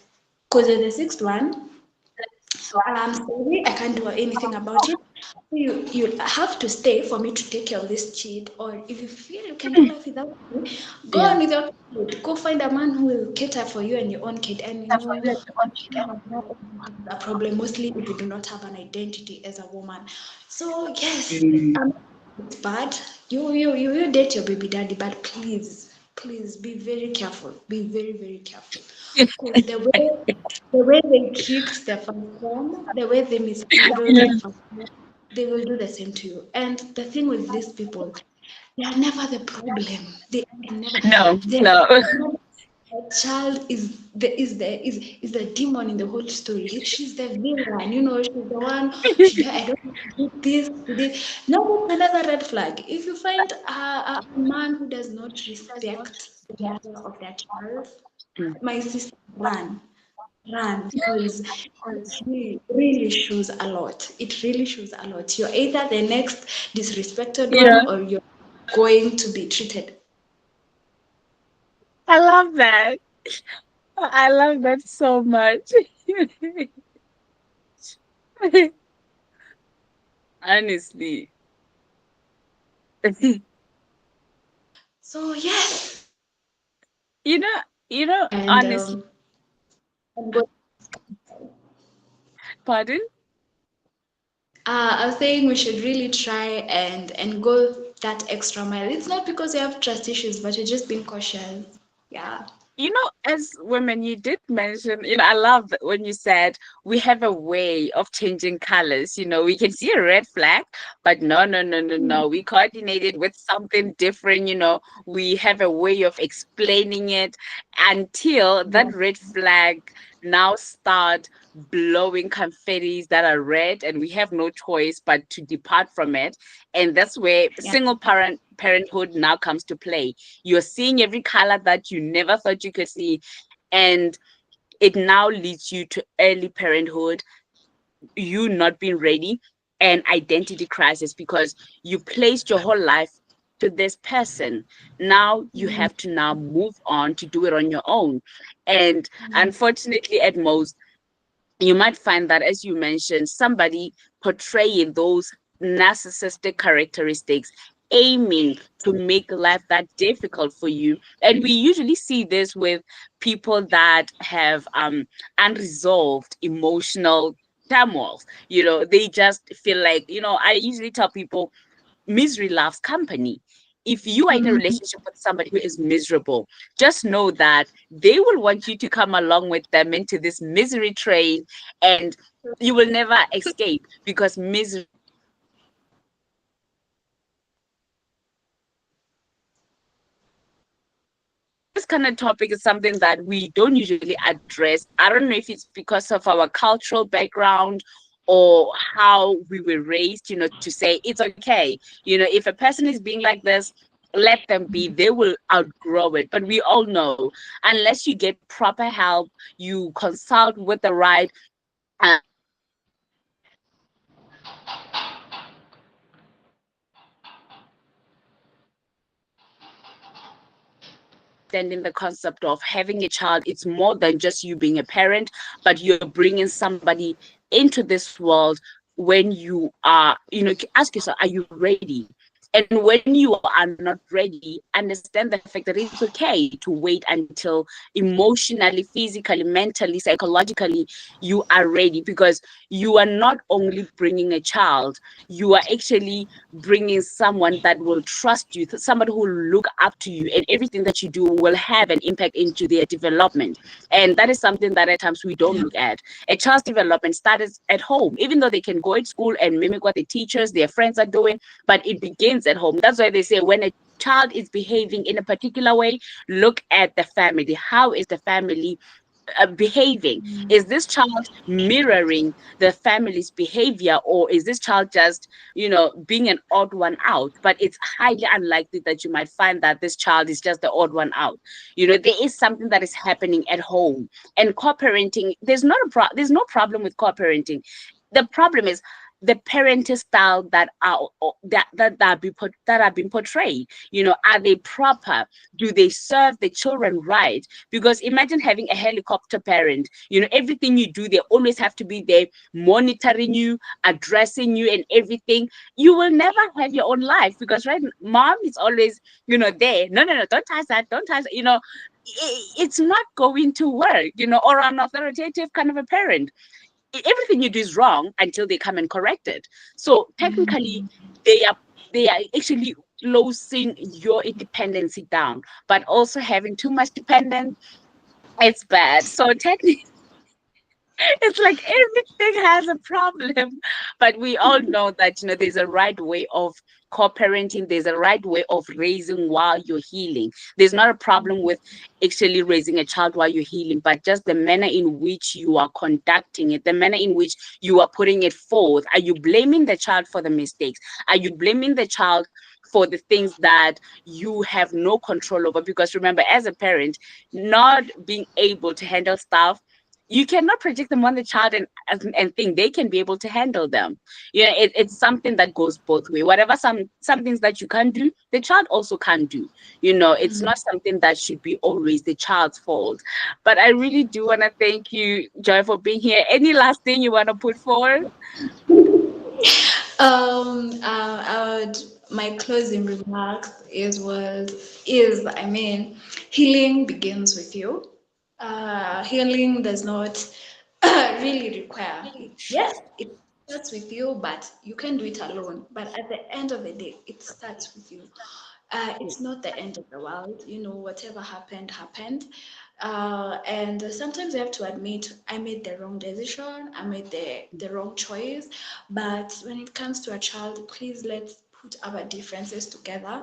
[SPEAKER 2] because they're the sixth one, I'm sorry, I can't do anything about it. You have to stay for me to take care of this kid. Or if you feel you can do life without me, go
[SPEAKER 1] Yeah.
[SPEAKER 2] on with your kid. Go find a man who will cater for you and your own kid. And you have no a problem. Mostly if you do not have an identity as a woman. So yes,
[SPEAKER 1] Mm.
[SPEAKER 2] it's bad. You date your baby daddy, but please be very careful. Be very, very careful. Because the way they tricked the first one, the way they mishandled
[SPEAKER 1] Yeah.
[SPEAKER 2] the first one, they will do the same to you. And the thing with these people, they are never the problem. They are never.
[SPEAKER 1] No,
[SPEAKER 2] They
[SPEAKER 1] no.
[SPEAKER 2] a child is the demon in the whole story. She's the villain, she's the one. I don't want to do this, do this. No, that's another red flag. If you find a man who does not respect the mother of that child,
[SPEAKER 1] Mm.
[SPEAKER 2] my sister, run, because it really shows a lot. It really shows a lot. You're either the next disrespected
[SPEAKER 1] Yeah.
[SPEAKER 2] one, or you're going to be treated.
[SPEAKER 1] I love that. I love that so much. Honestly.
[SPEAKER 2] So yes,
[SPEAKER 1] You know,
[SPEAKER 2] and
[SPEAKER 1] honestly,
[SPEAKER 2] I'm going.
[SPEAKER 1] pardon?
[SPEAKER 2] I was saying we should really try and go that extra mile. It's not because you have trust issues, but you're just being cautious. Yeah.
[SPEAKER 1] As women, you did mention, I love that when you said we have a way of changing colors. We can see a red flag, but no, no, no, no, no. We coordinate it with something different. We have a way of explaining it until
[SPEAKER 2] Yeah.
[SPEAKER 1] that red flag now start blowing confettis that are red, and we have no choice but to depart from it. And that's where
[SPEAKER 2] Yeah.
[SPEAKER 1] single parenthood now comes to play. You're seeing every color that you never thought you could see. And it now leads you to early parenthood, you not being ready, and identity crisis because you placed your whole life to this person. Now you
[SPEAKER 2] Mm,
[SPEAKER 1] have to now move on to do it on your own. And unfortunately, at most, you might find that, as you mentioned, somebody portraying those narcissistic characteristics, aiming to make life that difficult for you. And we usually see this with people that have unresolved emotional turmoils. They just feel like, I usually tell people, misery loves company. If you are in a relationship with somebody who is miserable, just know that they will want you to come along with them into this misery train, and you will never escape, because misery this kind of topic is something that we don't usually address. I don't know if it's because of our cultural background or how we were raised, to say it's okay. If a person is being like this, let them be. They will outgrow it. But we all know, unless you get proper help, you consult with the right understanding the concept of having a child, it's more than just you being a parent, but you're bringing somebody into this world. When you are, ask yourself, are you ready? And when you are not ready, understand the fact that it's okay to wait until emotionally, physically, mentally, psychologically you are ready, because you are not only bringing a child, you are actually bringing someone that will trust you, somebody who will look up to you, and everything that you do will have an impact into their development. And that is something that at times we don't look at. A child's development starts at home, even though they can go to school and mimic what the teachers, their friends are doing, but it begins at home. That's why they say when a child is behaving in a particular way, look at the family. How is the family behaving? Is this child mirroring the family's behavior, or is this child just, being an odd one out? But it's highly unlikely that you might find that this child is just the odd one out. There is something that is happening at home. And co-parenting, there's no problem with co-parenting. The problem is the parenting style that are being portrayed. Are they proper? Do they serve the children right? Because imagine having a helicopter parent. Everything you do, they always have to be there monitoring you, addressing you, and everything. You will never have your own life, because right, mom is always, there. No, no, no, don't touch that, don't touch that. It's not going to work. Or an authoritative kind of a parent, everything you do is wrong until they come and correct it. So technically, they are they are actually closing your independency down, but also having too much dependence, it's bad. So technically, it's like everything has a problem. But we all know that, there's a right way of co-parenting, there's a right way of raising while you're healing. There's not a problem with actually raising a child while you're healing, but just the manner in which you are conducting it, the manner in which you are putting it forth. Are you blaming the child for the mistakes? Are you blaming the child for the things that you have no control over? Because remember, as a parent, not being able to handle stuff, you cannot project them on the child, and think they can be able to handle them. It's something that goes both way. Whatever, some things that you can't do, the child also can't do. It's not something that should be always the child's fault. But I really do want to thank you, Joy, for being here. Any last thing you want to put forward?
[SPEAKER 2] My closing remarks is, I mean, healing begins with you. Healing does not really require it. Yes, it starts with you, but you can do it alone. But at the end of the day, it starts with you. It's not the end of the world. Whatever happened, happened. And sometimes you have to admit, I made the wrong decision, I made the wrong choice. But when it comes to a child, please let's put our differences together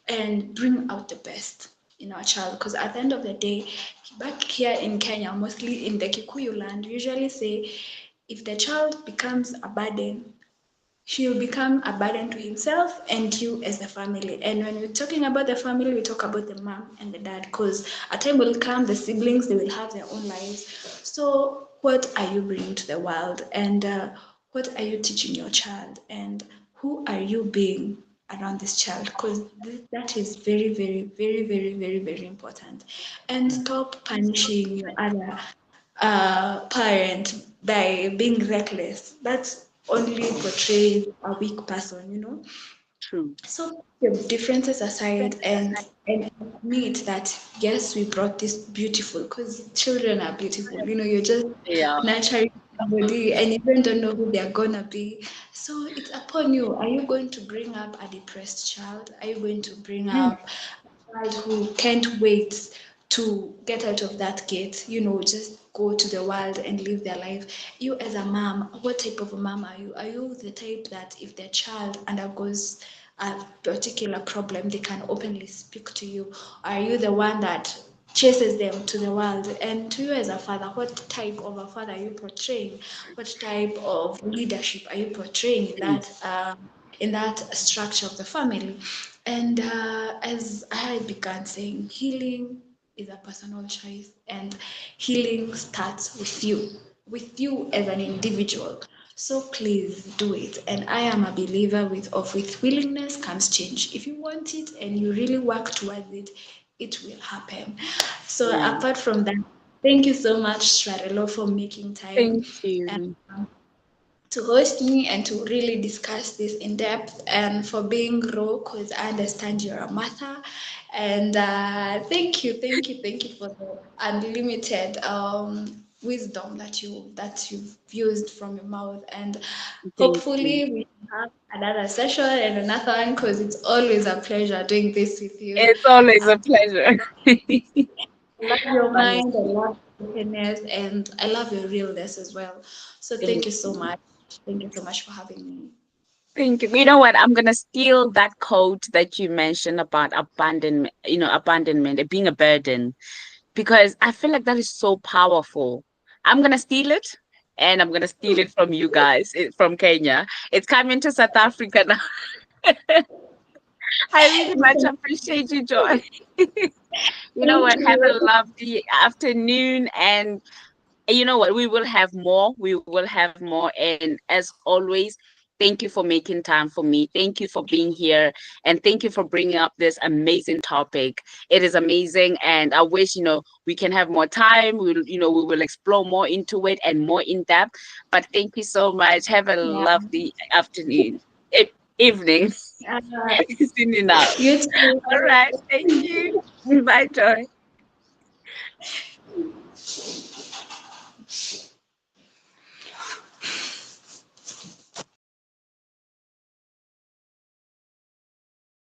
[SPEAKER 2] and bring out the best in our child. Because at the end of the day, back here in Kenya, mostly in the Kikuyu land, we usually say if the child becomes a burden, he'll become a burden to himself and you as the family. And when we're talking about the family, we talk about the mom and the dad, because a time will come, the siblings, they will have their own lives. So what are you bringing to the world? And what are you teaching your child? And who are you being around this child? Because that is very, very, very, very, very, very important. And stop punishing your other parent by being reckless. That's only portrays a weak person.
[SPEAKER 1] True.
[SPEAKER 2] So the differences aside, and admit that yes, we brought this beautiful, because children are beautiful. You're just
[SPEAKER 1] Yeah.
[SPEAKER 2] nurturing somebody and you even don't know who they're gonna be. So it's upon you. Are you going to bring up a depressed child? Are you going to bring
[SPEAKER 1] Mm,
[SPEAKER 2] up a child who can't wait to get out of that gate, just go to the world and live their life? You as a mom, what type of a mom are you? Are you the type that if their child undergoes a particular problem, they can openly speak to you? Are you the one that chases them to the world? And to you as a father, what type of a father are you portraying? What type of leadership are you portraying
[SPEAKER 1] mm.
[SPEAKER 2] in that structure of the family? And as I began saying, healing is a personal choice, and healing starts with you as an individual. So please do it. And I am a believer with willingness comes change. If you want it and you really work towards it, it will happen. So
[SPEAKER 1] Yeah.
[SPEAKER 2] apart from that, thank you so much, Tshwarelo, for making time.
[SPEAKER 1] Thank
[SPEAKER 2] And
[SPEAKER 1] you.
[SPEAKER 2] to host me and to really discuss this in depth, and for being raw, because I understand you're a mother. And thank you for the unlimited wisdom that you've used from your mouth. And
[SPEAKER 1] Thank you.
[SPEAKER 2] hopefully we have another session and another one, because it's always a pleasure doing this with you.
[SPEAKER 1] It's always a
[SPEAKER 2] Um,
[SPEAKER 1] pleasure.
[SPEAKER 2] I love your mind, I
[SPEAKER 1] Honestly.
[SPEAKER 2] love your openness, and I love your realness as well. So thank
[SPEAKER 1] Thank
[SPEAKER 2] you so
[SPEAKER 1] you.
[SPEAKER 2] much. Thank you so much for having me.
[SPEAKER 1] Thank you. You know what? I'm gonna steal that quote that you mentioned about abandonment, abandonment, it being a burden, because I feel like that is so powerful. I'm gonna steal it, and I'm gonna steal it from you guys from Kenya. It's coming to South Africa now. I really much appreciate you, Joy. You know
[SPEAKER 2] Thank
[SPEAKER 1] what? Have a
[SPEAKER 2] you.
[SPEAKER 1] lovely afternoon, and you know what? We will have more. We will have more. And as always, thank you for making time for me. Thank you for being here. And thank you for bringing up this amazing topic. It is amazing. And I wish, we can have more time. We will explore more into it and more in depth. But thank you so much. Have a
[SPEAKER 2] Yeah.
[SPEAKER 1] lovely afternoon, evening.
[SPEAKER 2] Uh,
[SPEAKER 1] See you now.
[SPEAKER 2] you
[SPEAKER 1] All
[SPEAKER 2] too.
[SPEAKER 1] right. Thank you. Bye, Joy.